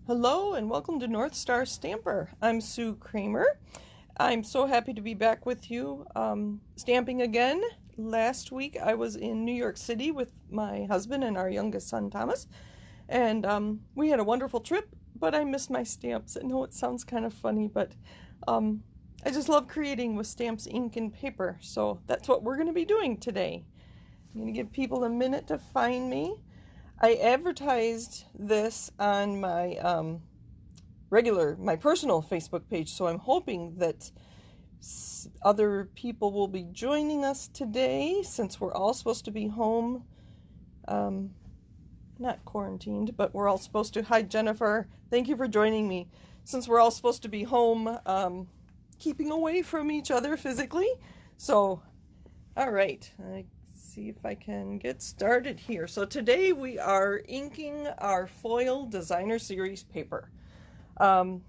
Hello and welcome to North Star Stamper. I'm Sue Kramer. I'm so happy to be back with you stamping again. Last week I was in New York City with my husband and our youngest son Thomas, and we had a wonderful trip, but I missed my stamps. I know it sounds kind of funny, but I just love creating with stamps, ink, and paper, so that's what we're going to be doing today. I'm going to give people a minute to find me. I advertised this on my my personal Facebook page, so I'm hoping that other people will be joining us today since we're all supposed to be home, not quarantined, but we're all supposed to. Hi, Jennifer. Thank you for joining me. Since we're all supposed to be home, keeping away from each other physically. So, all right. See if I can get started here. So today we are inking our foil designer series paper. I'll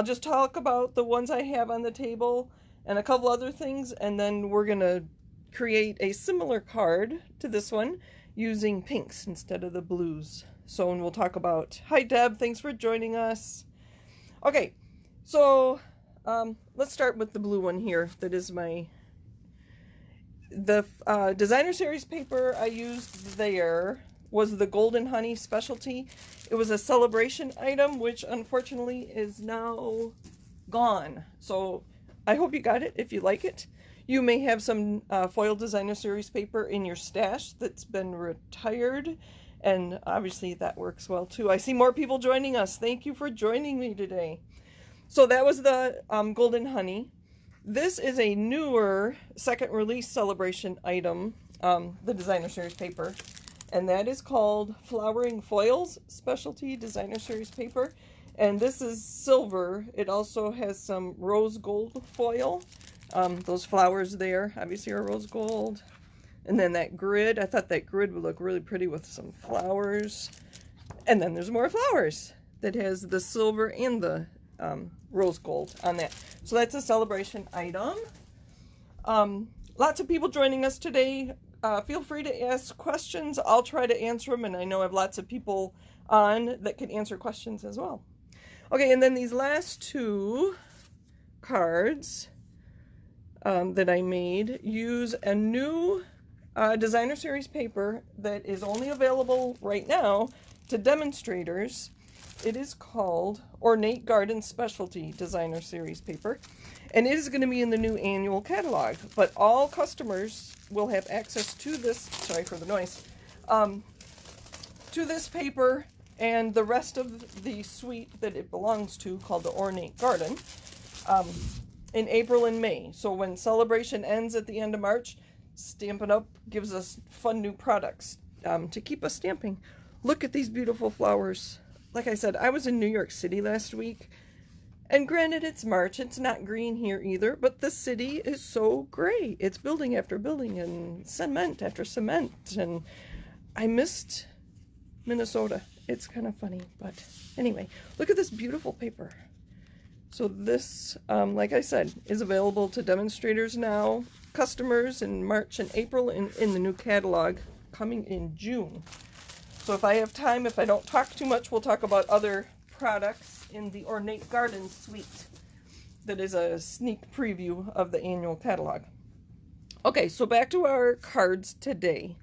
just talk about the ones I have on the table and a couple other things, and then we're gonna create a similar card to this one using pinks instead of the blues. So, and we'll talk about, hi Deb, thanks for joining us. Okay, so let's start with the blue one here. That is the designer series paper I used there was the Golden Honey specialty. It was a celebration item, which unfortunately is now gone. So I hope you got it if you like it. You may have some foil designer series paper in your stash that's been retired, and obviously that works well too. I see more people joining us. Thank you for joining me today. So that was the Golden Honey. This is a newer second release celebration item, the designer series paper, and that is called Flowering Foils Specialty Designer Series Paper. And this is silver. It also has some rose gold foil. Those flowers there obviously are rose gold. And then that grid, I thought that grid would look really pretty with some flowers. And then there's more flowers that has the silver and the rose gold on that. So that's a celebration item. Lots of people joining us today. Feel free to ask questions. I'll try to answer them, and I know I have lots of people on that can answer questions as well. Okay, and then these last two cards that I made use a new designer series paper that is only available right now to demonstrators. It is called Ornate Garden Specialty Designer Series Paper, and it is going to be in the new annual catalog, but all customers will have access to this, sorry for the noise, to this paper and the rest of the suite that it belongs to, called the Ornate Garden, in April and May. So when celebration ends at the end of March, Stampin' Up! Gives us fun new products to keep us stamping. Look at these beautiful flowers. Like I said, I was in New York City last week, and granted it's March, it's not green here either, but the city is so gray. It's building after building and cement after cement, and I missed Minnesota. It's kind of funny, but anyway, look at this beautiful paper. So this, like I said, is available to demonstrators now, customers in March and April, and in the new catalog coming in June. So if I have time, if I don't talk too much, we'll talk about other products in the Ornate Garden suite. That is a sneak preview of the annual catalog. Okay, so back to our cards today.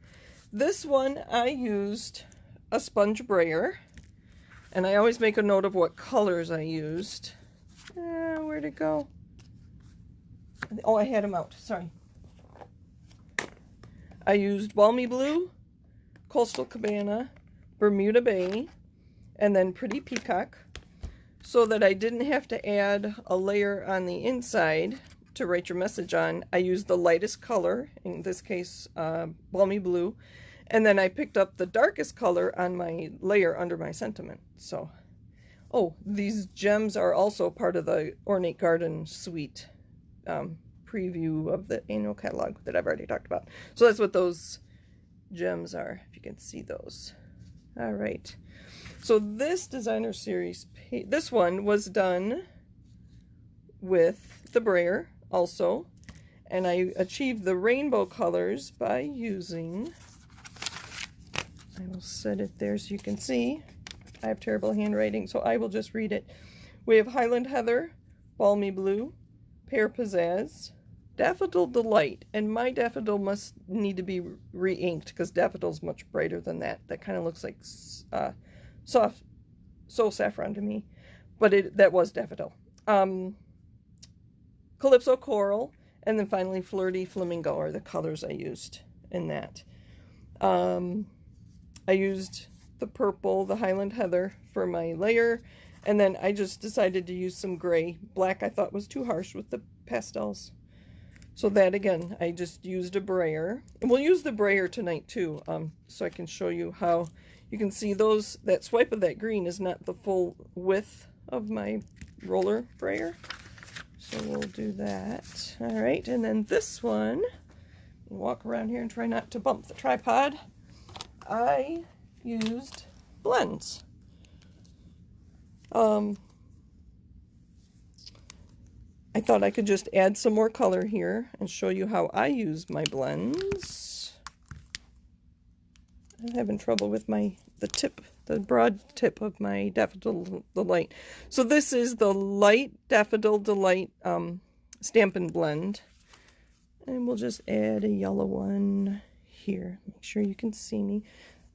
This one I used a sponge brayer, and I always make a note of what colors I used. Where'd it go? Oh, I had them out, sorry. I used Balmy Blue, Coastal Cabana, Bermuda Bay, and then Pretty Peacock, so that I didn't have to add a layer on the inside to write your message on. I used the lightest color, in this case Balmy Blue, and then I picked up the darkest color on my layer under my sentiment. So, oh, these gems are also part of the Ornate Garden suite preview of the annual catalog that I've already talked about. So that's what those gems are, if you can see those. All right, so this designer series, this one was done with the brayer also, and I achieved the rainbow colors by using, I will set it there so you can see, I have terrible handwriting, so I will just read it. We have Highland Heather, Balmy Blue, Pear Pizzazz, Daffodil Delight, and my daffodil must need to be re-inked because daffodil's much brighter than that. That kind of looks like soft, so saffron to me, but that was daffodil. Calypso Coral, and then finally Flirty Flamingo are the colors I used in that. I used the purple, the Highland Heather, for my layer, and then I just decided to use some gray. Black I thought was too harsh with the pastels. So that, again, I just used a brayer. And we'll use the brayer tonight too, so I can show you how you can see those. That swipe of that green is not the full width of my roller brayer. So we'll do that. All right, and then this one, walk around here and try not to bump the tripod. I used blends. I thought I could just add some more color here and show you how I use my blends. I'm having trouble with the broad tip of my Daffodil Delight. So this is the light Daffodil Delight Stampin' Blend. And we'll just add a yellow one here. Make sure you can see me.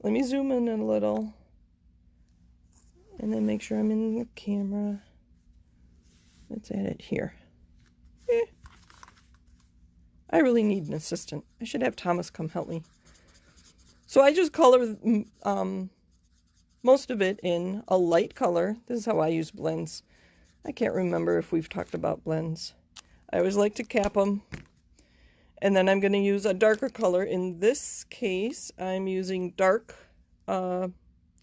Let me zoom in a little. And then make sure I'm in the camera. Let's add it here. I really need an assistant. I should have Thomas come help me. So I just color most of it in a light color. This is how I use blends. I can't remember if we've talked about blends. I always like to cap them. And then I'm going to use a darker color. In this case, I'm using dark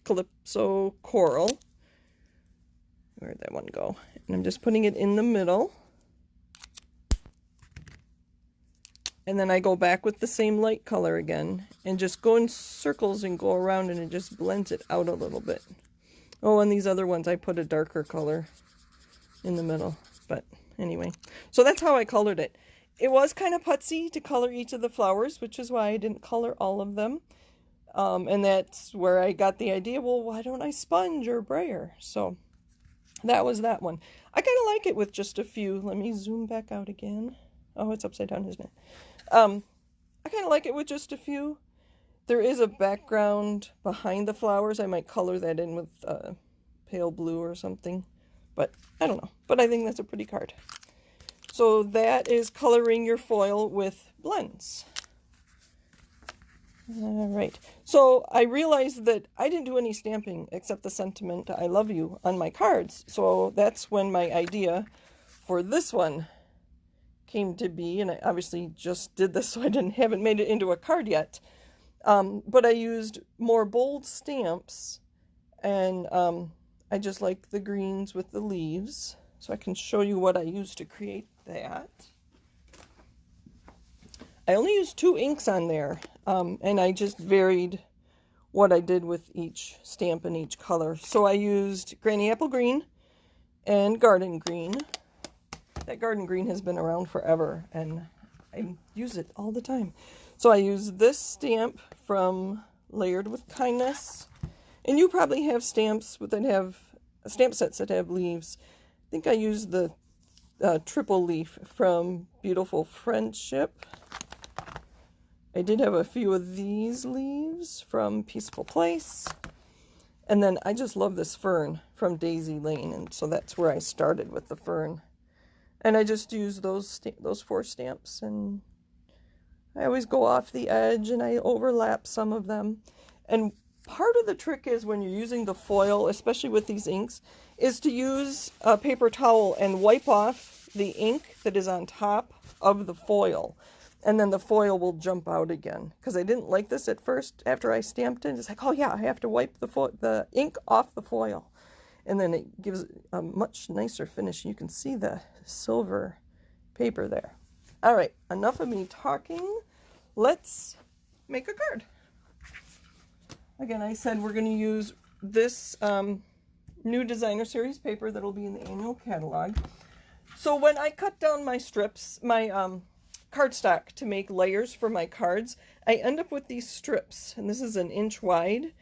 Calypso Coral. Where'd that one go? And I'm just putting it in the middle. And then I go back with the same light color again and just go in circles and go around, and it just blends it out a little bit. Oh, and these other ones I put a darker color in the middle. But anyway, so that's how I colored it. It was kind of putsy to color each of the flowers, which is why I didn't color all of them. And that's where I got the idea, well, why don't I sponge or brayer? So that was that one. I kind of like it with just a few. Let me zoom back out again. Oh, it's upside down, isn't it? I kind of like it with just a few. There is a background behind the flowers. I might color that in with pale blue or something. But I don't know. But I think that's a pretty card. So that is coloring your foil with blends. All right. So I realized that I didn't do any stamping except the sentiment "I love you" on my cards. So that's when my idea for this one came to be, and I obviously just did this, so I haven't made it into a card yet. But I used more bold stamps, and I just like the greens with the leaves, so I can show you what I used to create that. I only used 2 inks on there, and I just varied what I did with each stamp in each color. So I used Granny Apple Green and Garden Green. That Garden Green has been around forever, and I use it all the time. So I use this stamp from Layered with Kindness, and you probably have stamps that have stamp sets that have leaves. I think I used the triple leaf from Beautiful Friendship. I did have a few of these leaves from Peaceful Place, and then I just love this fern from Daisy Lane, and so that's where I started with the fern. And I just use those 4 stamps, and I always go off the edge and I overlap some of them. And part of the trick is when you're using the foil, especially with these inks, is to use a paper towel and wipe off the ink that is on top of the foil. And then the foil will jump out again. Because I didn't like this at first after I stamped it. It's like, oh yeah, I have to wipe the ink off the foil. And then it gives a much nicer finish. You can see the silver paper there. All right, enough of me talking. Let's make a card. Again, I said we're going to use this new designer series paper that'll be in the annual catalog. So when I cut down my strips, my cardstock to make layers for my cards, I end up with these strips. And this is an inch wide.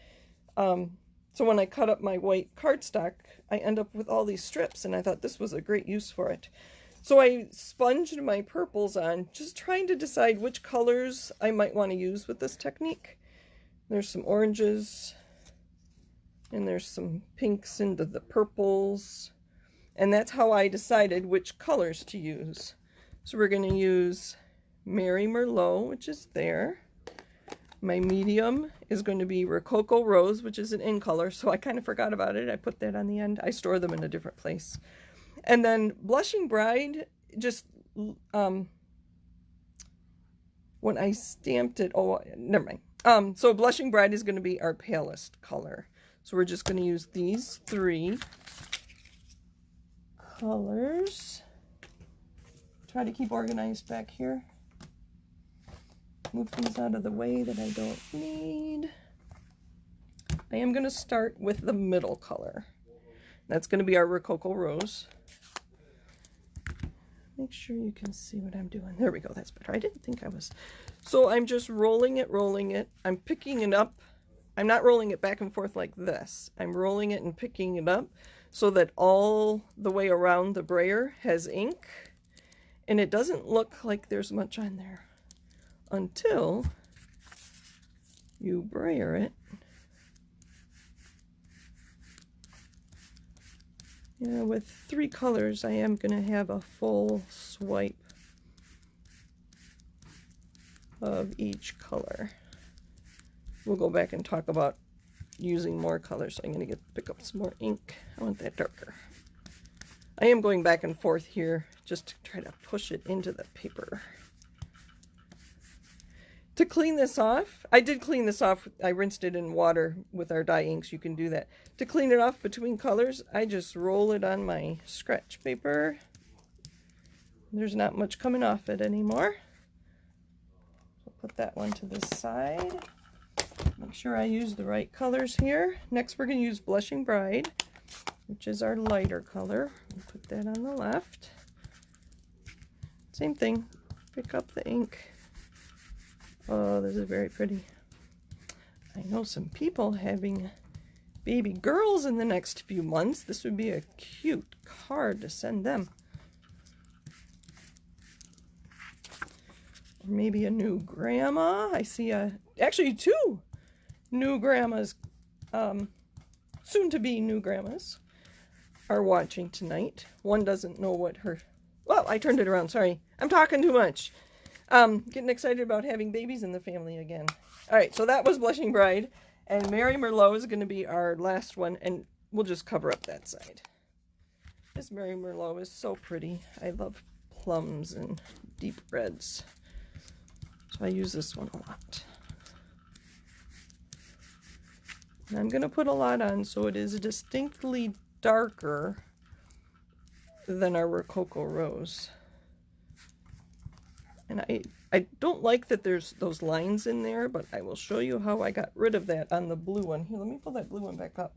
So when I cut up my white cardstock, I end up with all these strips, and I thought this was a great use for it. So I sponged my purples on, just trying to decide which colors I might want to use with this technique. There's some oranges, and there's some pinks into the purples, and that's how I decided which colors to use. So we're going to use Mary Merlot, which is there. My medium is going to be Rococo Rose, which is an in color, so I kind of forgot about it. I put that on the end. I store them in a different place. And then Blushing Bride, just when I stamped it, oh, never mind. So Blushing Bride is going to be our palest color. So we're just going to use these 3 colors. Try to keep organized back here. Move things out of the way that I don't need. I am going to start with the middle color. That's going to be our Rococo Rose. Make sure you can see what I'm doing. There we go, that's better. I didn't think I was. So I'm just rolling it. I'm picking it up. I'm not rolling it back and forth like this. I'm rolling it and picking it up so that all the way around the brayer has ink. And it doesn't look like there's much on there until you brayer it. Yeah, with 3 colors, I am going to have a full swipe of each color. We'll go back and talk about using more colors, so I'm going to pick up some more ink. I want that darker. I am going back and forth here just to try to push it into the paper. To clean this off, I did clean this off. I rinsed it in water with our dye inks. You can do that. To clean it off between colors, I just roll it on my scratch paper. There's not much coming off it anymore. I'll put that one to the side. Make sure I use the right colors here. Next, we're going to use Blushing Bride, which is our lighter color. We'll put that on the left. Same thing. Pick up the ink. Oh, this is very pretty. I know some people having baby girls in the next few months. This would be a cute card to send them. Or maybe a new grandma. I see actually 2 new grandmas, soon to be new grandmas, are watching tonight. One doesn't know what her, well, I turned it around, sorry. I'm talking too much. Getting excited about having babies in the family again. All right, so that was Blushing Bride, and Mary Merlot is going to be our last one, and we'll just cover up that side. This Mary Merlot is so pretty. I love plums and deep reds, so I use this one a lot. And I'm going to put a lot on so it is distinctly darker than our Rococo Rose. And I don't like that there's those lines in there, but I will show you how I got rid of that on the blue one. Here, let me pull that blue one back up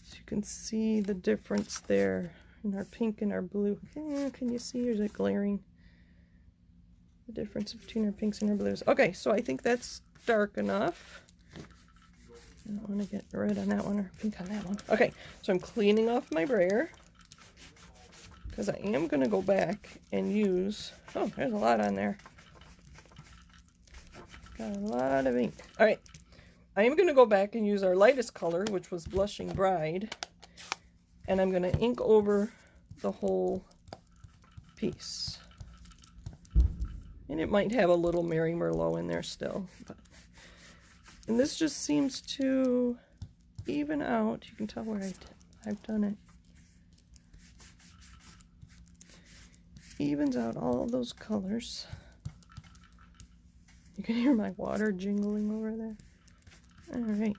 so you can see the difference there in our pink and our blue. Can you see, or is it glaring? The difference between our pinks and our blues. Okay, so I think that's dark enough. I don't want to get red on that one or pink on that one. Okay, so I'm cleaning off my brayer, because I am going to go back and use, oh, there's a lot on there. Got a lot of ink. All right, I am going to go back and use our lightest color, which was Blushing Bride, and I'm going to ink over the whole piece. And it might have a little Mary Merlot in there still. But, and this just seems to even out. You can tell where I've done it. Evens out all of those colors. You can hear my water jingling over there. Alright.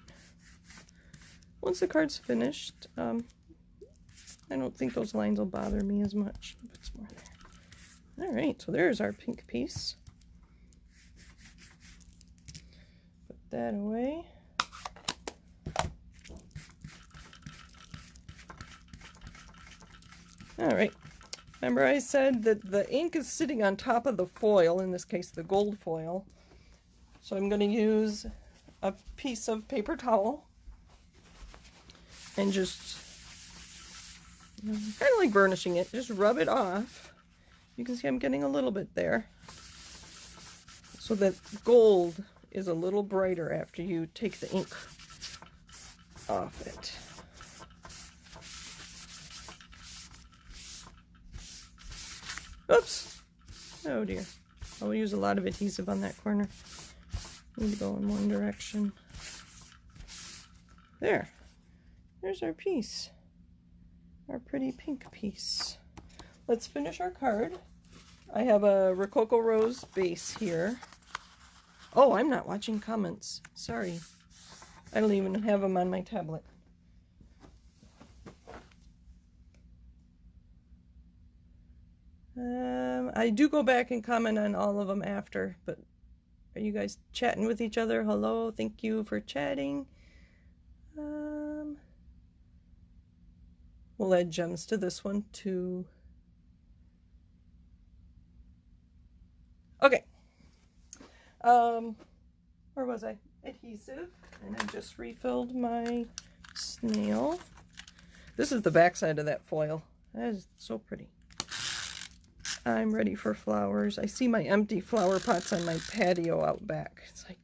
Once the card's finished, I don't think those lines will bother me as much. Put some more there. Alright, so there's our pink piece. Put that away. Alright. Remember I said that the ink is sitting on top of the foil, in this case the gold foil. So I'm going to use a piece of paper towel. and just kind of like burnishing it, just rub it off. You can see I'm getting a little bit there, so that gold is a little brighter after you take the ink off it. Oops! Oh dear. I'll use a lot of adhesive on that corner. Need to go in one direction. There. There's our piece. Our pretty pink piece. Let's finish our card. I have a Rococo Rose base here. Oh, I'm not watching comments. Sorry. I don't even have them on my tablet. I do go back and comment on all of them after, but are you guys chatting with each other? Hello, thank you for chatting. We'll add gems to this one too. Okay. Where was I? Adhesive, and I just refilled my snail. This is the back side of that foil. That is so pretty. I'm ready for flowers. I see my empty flower pots on my patio out back. It's like,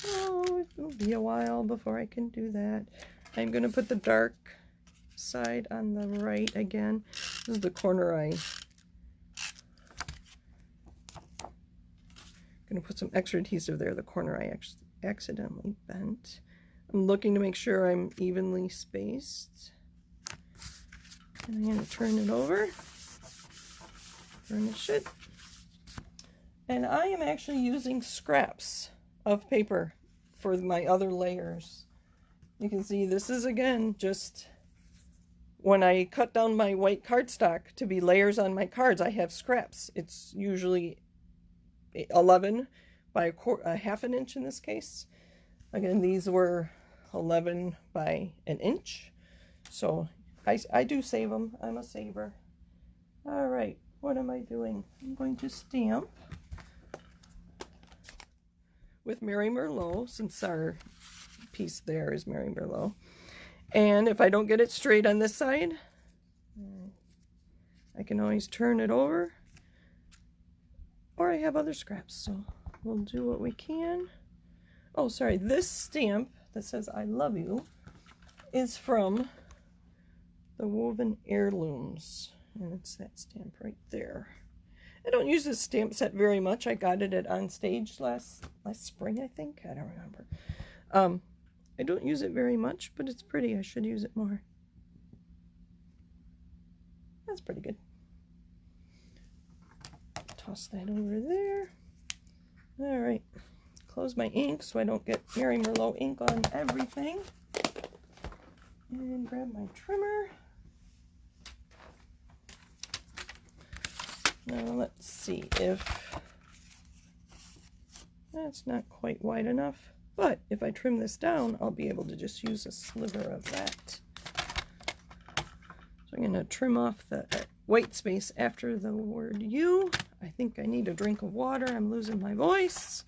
oh, it'll be a while before I can do that. I'm going to put the dark side on the right again. This is the corner I'm going to put some extra adhesive there. The corner I accidentally bent. I'm looking to make sure I'm evenly spaced. And I'm going to turn it over. Furnish it. And I am actually using scraps of paper for my other layers. You can see this is, again, just when I cut down my white cardstock to be layers on my cards, I have scraps. It's usually 11 by a half an inch in this case. Again, these were 11 by an inch. So I do save them. I'm a saver. All right. What am I doing? I'm going to stamp with Mary Merlot, since our piece there is Mary Merlot. And if I don't get it straight on this side, I can always turn it over. Or I have other scraps, so we'll do what we can. Oh, sorry, this stamp that says I love you is from the Woven Heirlooms. And it's that stamp right there. I don't use this stamp set very much. I got it at On Stage last spring, I think. I don't remember. I don't use it very much, but it's pretty. I should use it more. That's pretty good. Toss that over there. All right. Close my ink so I don't get Mary Merlot ink on everything. And grab my trimmer. Now let's see if that's not quite wide enough, but if I trim this down, I'll be able to just use a sliver of that. So I'm going to trim off the white space after the word you. I think I need a drink of water. I'm losing my voice.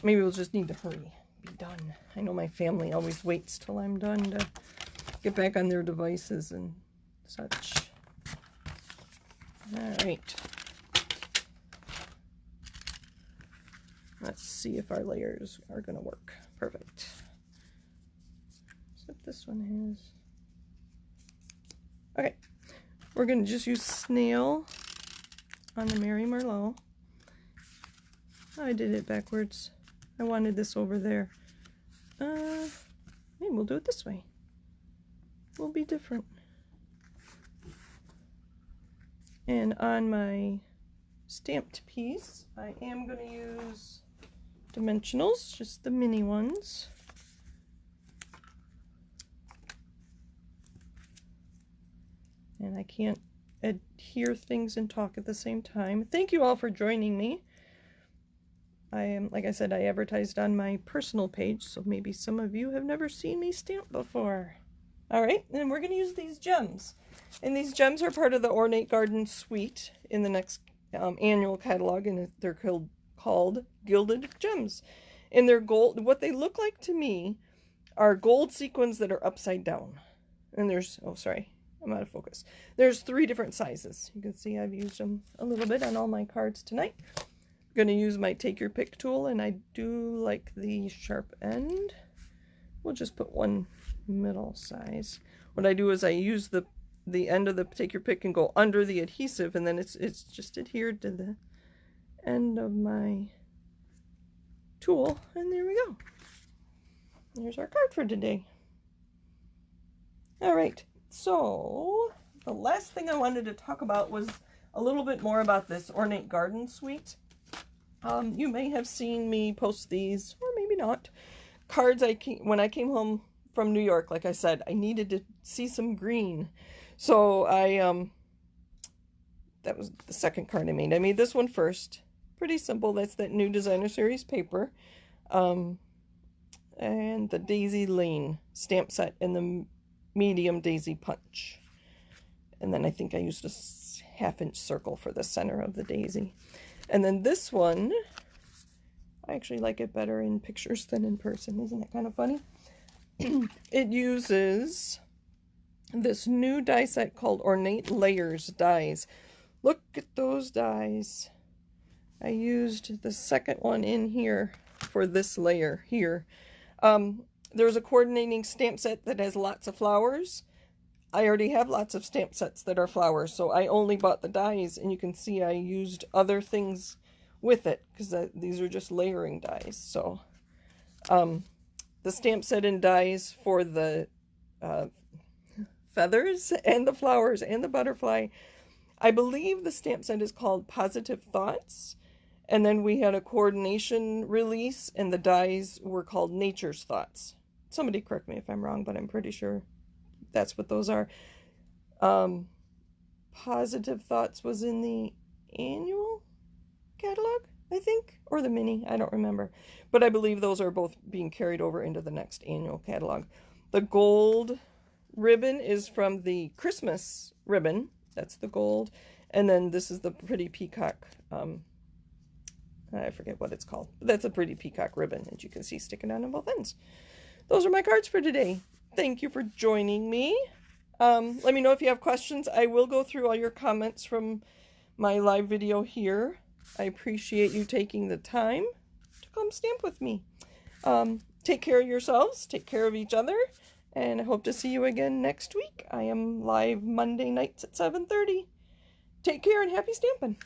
Maybe we'll just need to hurry, be done. I know my family always waits till I'm done to get back on their devices and such. All right. Let's see if our layers are going to work. Perfect. Except this one has... Okay. We're going to just use snail on the Mary Merlot. Oh, I did it backwards. I wanted this over there. Maybe we'll do it this way. We'll be different. And on my stamped piece, I am going to use dimensionals, just the mini ones. And I can't adhere things and talk at the same time. Thank you all for joining me. I am, like I said, I advertised on my personal page, so maybe some of you have never seen me stamp before. All right, and we're going to use these gems. And these gems are part of the Ornate Garden Suite in the next annual catalog, and they're called Gilded Gems. And they're gold. What they look like to me are gold sequins that are upside down. And there's, oh, sorry, I'm out of focus. There's 3 different sizes. You can see I've used them a little bit on all my cards tonight. I'm going to use my take your pick tool, and I do like the sharp end. We'll just put one middle size. What I do is I use the end of the take your pick and go under the adhesive, and then it's just adhered to the end of my tool, and there we go. There's our card for today. All right, so the last thing I wanted to talk about was a little bit more about this Ornate Garden Suite. You may have seen me post these, or maybe not, cards when I came home from New York. Like I said, I needed to see some green. So that was the second card I made. I made this one first. Pretty simple. That's that new Designer Series paper. And the Daisy Lane stamp set in the medium Daisy Punch. And then I think I used a 1/2-inch circle for the center of the daisy. And then this one, I actually like it better in pictures than in person. Isn't that kind of funny? It uses this new die set called Ornate Layers dies. Look at those dies. I used the second one in here for this layer here. There's a coordinating stamp set that has lots of flowers. I already have lots of stamp sets that are flowers, so I only bought the dies, and you can see I used other things with it because these are just layering dies. So the stamp set and dies for the feathers and the flowers and the butterfly, I believe the stamp set is called Positive Thoughts. And then we had a coordination release, and the dies were called Nature's Thoughts. Somebody correct me if I'm wrong, but I'm pretty sure that's what those are. Positive Thoughts was in the annual catalog, I think, or the mini, I don't remember. But I believe those are both being carried over into the next annual catalog. The gold ribbon is from the Christmas ribbon. That's the gold. And then this is the pretty peacock, I forget what it's called. But that's a pretty peacock ribbon that you can see sticking out on both ends. Those are my cards for today. Thank you for joining me. Let me know if you have questions. I will go through all your comments from my live video here. I appreciate you taking the time to come stamp with me. Take care of yourselves. Take care of each other. And I hope to see you again next week. I am live Monday nights at 7:30. Take care and happy stamping.